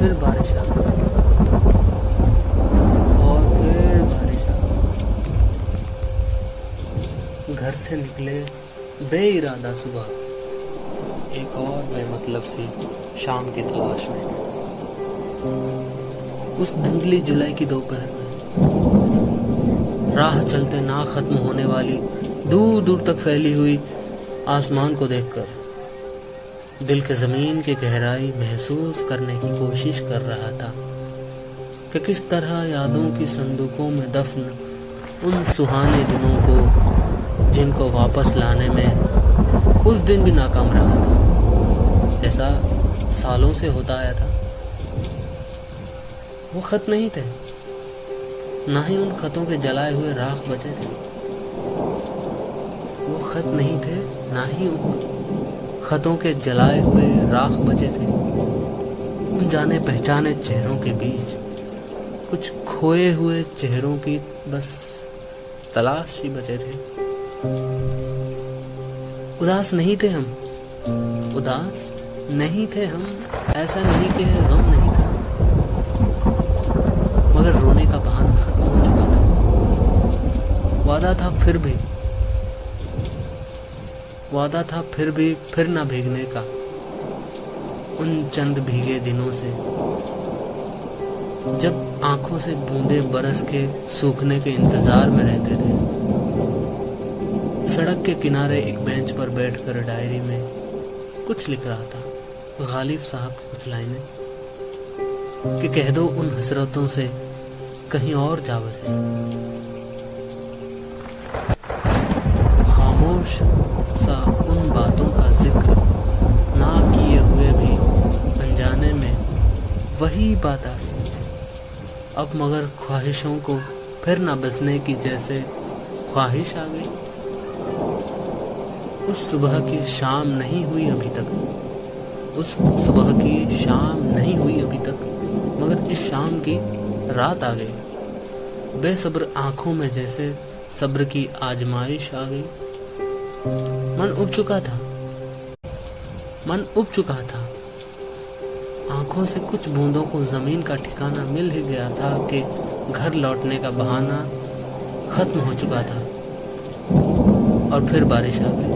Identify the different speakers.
Speaker 1: फिर बारिश आ गई और फिर बारिश आ गई। घर से निकले बेइरादा सुबह, एक और बेमतलब सी शाम की तलाश में। उस धुंधली जुलाई की दोपहर में राह चलते ना खत्म होने वाली दूर दूर तक फैली हुई आसमान को देखकर दिल के ज़मीन की गहराई महसूस करने की कोशिश कर रहा था कि किस तरह यादों की संदूकों में दफन उन सुहाने दिनों को, जिनको वापस लाने में उस दिन भी नाकाम रहा था जैसा सालों से होता आया था। वो खत नहीं थे, ना ही उन खतों के जलाए हुए राख बचे थे। वो खत नहीं थे, ना ही उन खतों के जलाए हुए राख बचे थे। उन जाने पहचाने चेहरों के बीच कुछ खोए हुए चेहरों की बस तलाश ही बचे थे। उदास नहीं थे हम, उदास नहीं थे हम, ऐसा नहीं कि गम नहीं था, मगर रोने का बहाना खत्म हो चुका था। वादा था फिर भी फिर ना भीगने का उन चंद भीगे दिनों से, जब आंखों से बूंदे बरस के सूखने के इंतजार में रहते थे। सड़क के किनारे एक बेंच पर बैठकर डायरी में कुछ लिख रहा था, गालिब साहब की कुछ लाइनें कि कह दो उन हसरतों से कहीं और जा बसे। खामोश सा उन बातों का जिक्र ना किए हुए भी अनजाने में वही बात आ गई अब, मगर ख्वाहिशों को फिर ना बसने की जैसे ख्वाहिश आ गई। उस सुबह की शाम नहीं हुई अभी तक, उस सुबह की शाम नहीं हुई अभी तक, मगर इस शाम की रात आ गई। बेसब्र आंखों में जैसे सब्र की आजमाइश आ गई। मन उब चुका था। आंखों से कुछ बूंदों को जमीन का ठिकाना मिल ही गया था कि घर लौटने का बहाना खत्म हो चुका था। और फिर बारिश आ गई।